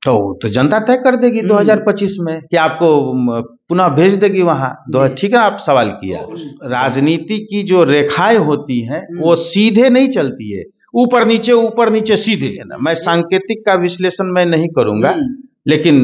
तो जनता तय कर देगी 2025 में कि आपको पुनः भेज देगी वहां। ठीक है, आप सवाल किया। राजनीति की जो रेखाएं होती हैं वो सीधे नहीं चलती है, ऊपर नीचे सीधे है ना। मैं सांकेतिक का विश्लेषण मैं नहीं करूंगा, लेकिन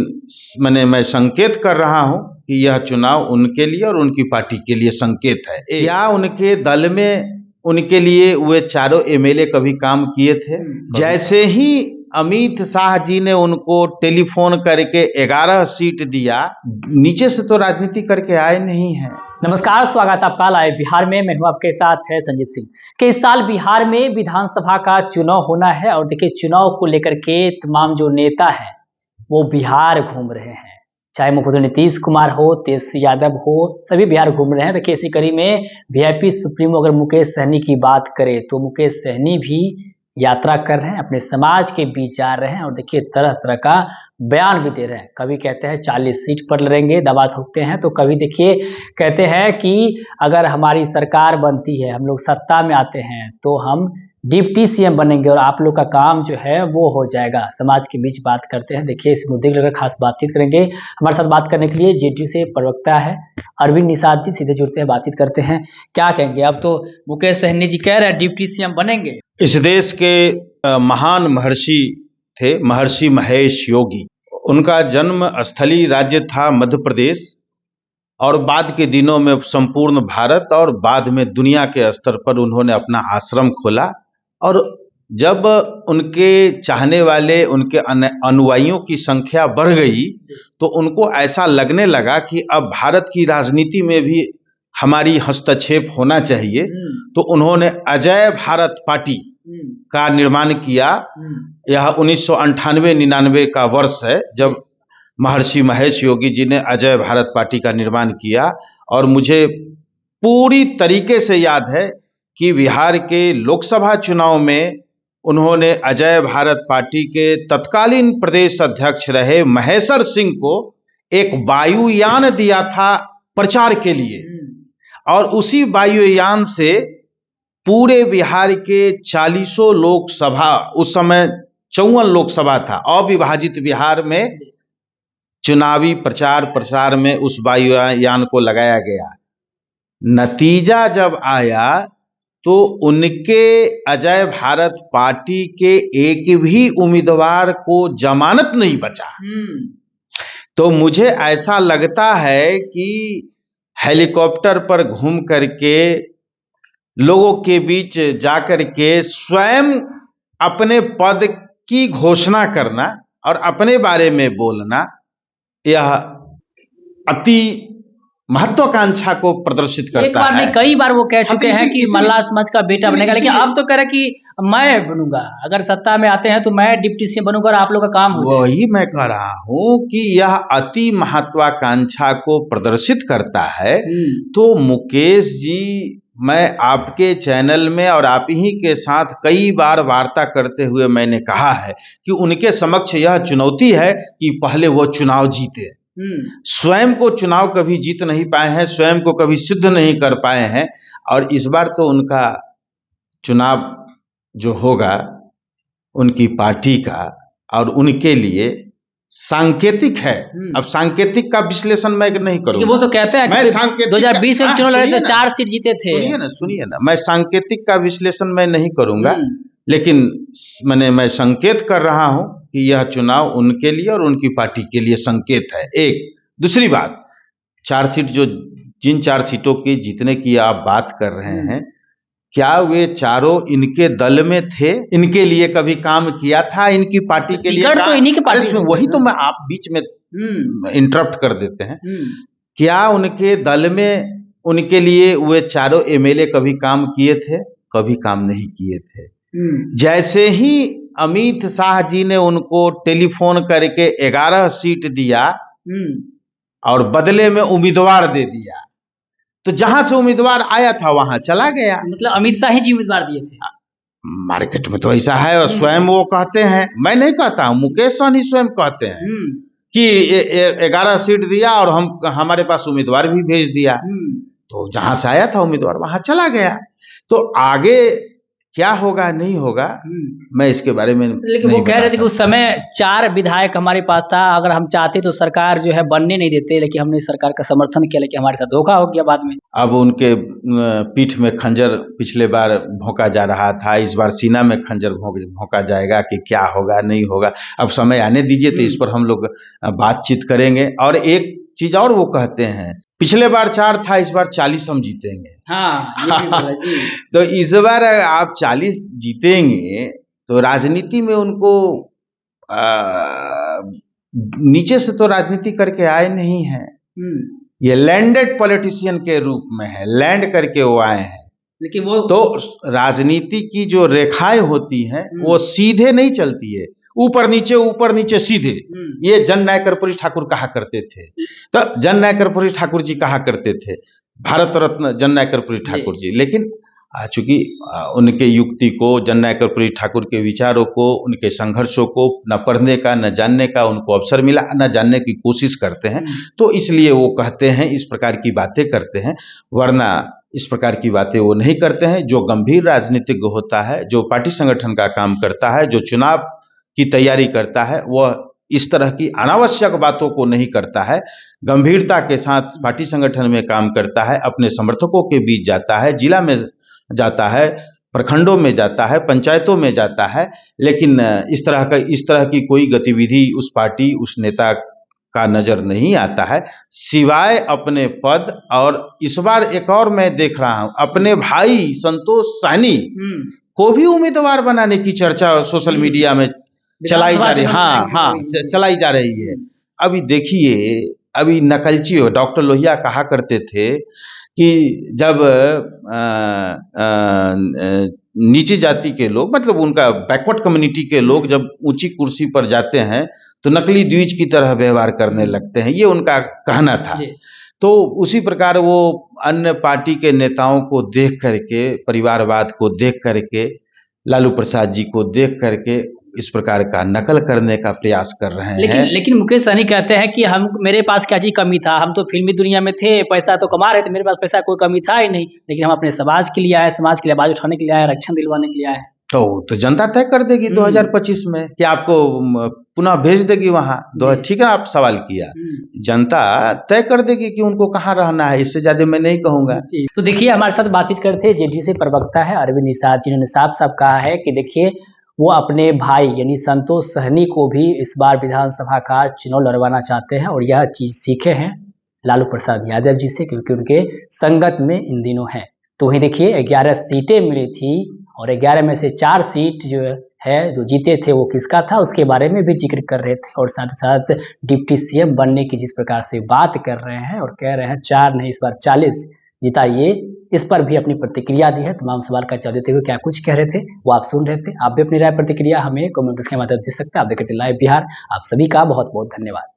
मैं संकेत कर रहा हूं कि यह चुनाव उनके लिए और उनकी पार्टी के लिए संकेत है। क्या उनके दल में उनके लिए वे चारों एमएलए कभी काम किए थे? जैसे ही अमित शाह जी ने उनको टेलीफोन करके 11 सीट दिया, नीचे से तो राजनीति करके आए नहीं हैं। नमस्कार, स्वागत आपका लाइव बिहार में। मैं हूं आपके साथ है संजीव सिंह। कि इस साल बिहार में विधानसभा का चुनाव होना है और देखिए चुनाव को लेकर के तमाम जो नेता हैं वो बिहार घूम रहे हैं, चाहे मुख्यमंत्री नीतीश कुमार हो, तेजस्वी यादव हो, सभी बिहार घूम रहे हैं। देखिए इसी कड़ी में वीआईपी सुप्रीमो अगर मुकेश सहनी की बात करें तो मुकेश सहनी भी यात्रा कर रहे हैं, अपने समाज के बीच जा रहे हैं और देखिए तरह तरह का बयान भी दे रहे हैं। कभी कहते हैं 40 सीट पर लड़ेंगे, दबा थूकते हैं, तो कभी देखिए कहते हैं कि अगर हमारी सरकार बनती है, हम लोग सत्ता में आते हैं तो हम डिप्टी सीएम बनेंगे और आप लोग का काम जो है वो हो जाएगा। समाज के बीच बात करते हैं। देखिए इस मुद्दे को लेकर खास बातचीत करेंगे। हमारे साथ बात करने के लिए जेडीयू से प्रवक्ता है अरविंद निषाद जी, सीधे जुड़ते हैं, बातचीत करते हैं। क्या कहेंगे? अब तो मुकेश सहनी जी कह रहे हैं डिप्टी सीएम बनेंगे। इस देश के महान महर्षि थे महर्षि महेश योगी। उनका जन्म स्थलीय राज्य था मध्य प्रदेश और बाद के दिनों में संपूर्ण भारत और बाद में दुनिया के स्तर पर उन्होंने अपना आश्रम खोला। और जब उनके चाहने वाले, उनके अनुयायियों की संख्या बढ़ गई तो उनको ऐसा लगने लगा कि अब भारत की राजनीति में भी हमारी हस्तक्षेप होना चाहिए। तो उन्होंने अजय भारत पार्टी का निर्माण किया। यह 1998-99 का वर्ष है जब महर्षि महेश योगी जी ने अजय भारत पार्टी का निर्माण किया। और मुझे पूरी तरीके से याद है कि बिहार के लोकसभा चुनाव में उन्होंने अजय भारत पार्टी के तत्कालीन प्रदेश अध्यक्ष रहे महेश्वर सिंह को एक वायुयान दिया था प्रचार के लिए, और उसी वायुयान से पूरे बिहार के 40 लोकसभा, उस समय 54 लोकसभा था, अविभाजित बिहार में चुनावी प्रचार में उस वायुयान को लगाया गया। नतीजा जब आया तो उनके अजय भारत पार्टी के एक भी उम्मीदवार को जमानत नहीं बचा। तो मुझे ऐसा लगता है कि हेलीकॉप्टर पर घूम करके लोगों के बीच जाकर के स्वयं अपने पद की घोषणा करना और अपने बारे में बोलना, यह अति महत्वाकांक्षा को प्रदर्शित करता है। एक बार नहीं, कई बार वो कह चुके हैं कि मल्ला समाज का बेटा बनेगा, लेकिन अब तो कह रहे कि मैं बनूंगा, अगर सत्ता में आते हैं तो मैं डिप्टी सीएम बनूंगा और आप लोग का काम हो जाएगा। वही मैं कह रहा हूं कि यह अति महत्वाकांक्षा को प्रदर्शित करता है। तो मुकेश जी, मैं आपके चैनल में और आप ही के साथ कई बार वार्ता करते हुए मैंने कहा है कि उनके समक्ष यह चुनौती है कि पहले वो चुनाव जीते। स्वयं को चुनाव कभी जीत नहीं पाए हैं, स्वयं को कभी सिद्ध नहीं कर पाए हैं, और इस बार तो उनका चुनाव जो होगा उनकी पार्टी का और उनके लिए सांकेतिक है। अब सांकेतिक का विश्लेषण मैं नहीं करूंगा। वो तो कहते हैं कि 2020 में चुनाव लड़े तो 4 सीट जीते थे। सुनिए ना, मैं सांकेतिक का विश्लेषण मैं नहीं करूंगा, लेकिन मैं संकेत कर रहा हूं कि यह चुनाव उनके लिए और उनकी पार्टी के लिए संकेत है। एक दूसरी बात, 4 सीट जिन 4 सीटों की जीतने की आप बात कर रहे हैं, क्या वे चारों इनके दल में थे? इनके लिए कभी काम किया था? इनकी पार्टी के लिए तो इन्हीं की पार्टी। वही तो मैं आप बीच में इंटरप्ट कर देते हैं। क्या उनके दल में उनके लिए वे चारों एमएलए कभी काम किए थे? कभी काम नहीं किए थे। जैसे ही अमित शाह जी ने उनको टेलीफोन करके 11 सीट दिया और बदले में उम्मीदवार दे दिया, तो जहां से उम्मीदवार आया था वहां चला गया। मतलब अमित शाह जी उम्मीदवार दिए थे? मार्केट में तो ऐसा है, और स्वयं वो कहते हैं, मैं नहीं कहता हूं, मुकेश सहनी स्वयं कहते हैं कि 11 सीट दिया और हमारे पास उम्मीदवार भी भेज दिया। तो जहां से आया था उम्मीदवार वहां चला गया। तो आगे क्या होगा नहीं होगा मैं इसके बारे में लेकिन नहीं वो कह बता रहे थे कि उस सकता। समय 4 विधायक हमारे पास था, अगर हम चाहते तो सरकार जो है बनने नहीं देते, लेकिन हमने सरकार का समर्थन किया, लेकिन हमारे साथ धोखा हो गया बाद में। अब उनके पीठ में खंजर पिछले बार भोंका जा रहा था, इस बार सीना में खंजर भोंका जाएगा कि क्या होगा नहीं होगा। अब समय आने दीजिए, तो इस पर हम लोग बातचीत करेंगे। और एक चीज और वो कहते हैं, पिछले बार 4 था, इस बार 40 हम जीतेंगे। हाँ, ये भी बोला जी। तो इस बार आप 40 जीतेंगे तो राजनीति में उनको नीचे से तो राजनीति करके आए नहीं हैं, ये लैंडेड पॉलिटिशियन के रूप में है, लैंड करके वो आए हैं। लेकिन वो तो राजनीति की जो रेखाएं होती हैं वो सीधे नहीं चलती है, ऊपर नीचे सीधे। ये जननायक कर्पूरी ठाकुर कहा करते थे, तो जननायक कर्पूरी ठाकुर जी कहा करते थे, भारत रत्न जननायक कर्पूरी ठाकुर जी। लेकिन चूंकि उनके युक्ति को, जननायक कर्पूरी ठाकुर के विचारों को, उनके संघर्षों को न पढ़ने का न जानने का उनको अवसर मिला, न जानने की कोशिश करते हैं, तो इसलिए वो कहते हैं, इस प्रकार की बातें करते हैं। वरना इस प्रकार की बातें वो नहीं करते हैं। जो गंभीर राजनीतिज्ञ होता है, जो पार्टी संगठन का काम करता है, जो चुनाव की तैयारी करता है, वह इस तरह की अनावश्यक बातों को नहीं करता है, गंभीरता के साथ पार्टी संगठन में काम करता है, अपने समर्थकों के बीच जाता है, जिला में जाता है, प्रखंडों में जाता है, पंचायतों में जाता है। लेकिन इस तरह की कोई गतिविधि उस पार्टी, उस नेता का नजर नहीं आता है, सिवाय अपने पद। और इस बार एक और मैं देख रहा हूं, अपने भाई संतोष सहनी को भी उम्मीदवार बनाने की चर्चा सोशल मीडिया में चलाई जा रही। हाँ, चलाई जा रही है। अभी देखिए, अभी नकलची हो, डॉक्टर लोहिया कहा करते थे कि जब नीची जाति के लोग, मतलब उनका बैकवर्ड कम्युनिटी के लोग जब ऊंची कुर्सी पर जाते हैं तो नकली द्विज की तरह व्यवहार करने लगते हैं, ये उनका कहना था। तो उसी प्रकार वो अन्य पार्टी के नेताओं को देख करके, परिवारवाद को देख करके, लालू प्रसाद जी को देख करके इस प्रकार का नकल करने का प्रयास कर रहे हैं। लेकिन मुकेश सहनी कहते हैं कि मेरे पास क्या चीज कमी था, हम तो फिल्मी दुनिया में थे, पैसा तो कमा रहे थे, मेरे पास पैसा कोई कमी था ही नहीं, लेकिन हम अपने समाज के लिए आए, समाज के लिए आवाज उठाने के लिए आए, रक्षण दिलवाने के लिए आए। तो जनता तय कर देगी 2025 में कि आपको पुनः भेज देगी वहां। ठीक है, आप सवाल किया, जनता तय कर देगी कि उनको कहाँ रहना है, इससे ज्यादा मैं नहीं कहूंगा। तो देखिए, हमारे साथ बातचीत करते जेडीयू से प्रवक्ता है अरविंद निषाद, जिन्होंने साफ साफ कहा है कि देखिए वो अपने भाई यानी संतोष सहनी को भी इस बार विधानसभा का चुनाव लड़वाना चाहते हैं, और यह चीज सीखे हैं लालू प्रसाद यादव जी से, क्योंकि उनके संगत में इन दिनों है। तो वही देखिए 11 सीटें मिली थी, और 11 में से 4 सीट जो है जो जीते थे वो किसका था, उसके बारे में भी जिक्र कर रहे थे। और साथ ही साथ डिप्टी सीएम बनने की जिस प्रकार से बात कर रहे हैं, और कह रहे हैं 4 नहीं इस बार 40 जिताइए, इस पर भी अपनी प्रतिक्रिया दी है। तमाम सवाल का जवाब देते हुए क्या कुछ कह रहे थे वो आप सुन रहे थे। आप भी अपनी राय प्रतिक्रिया हमें कमेंट्स के माध्यम दे सकते हैं। आप देखते लाइव बिहार। आप सभी का बहुत बहुत धन्यवाद।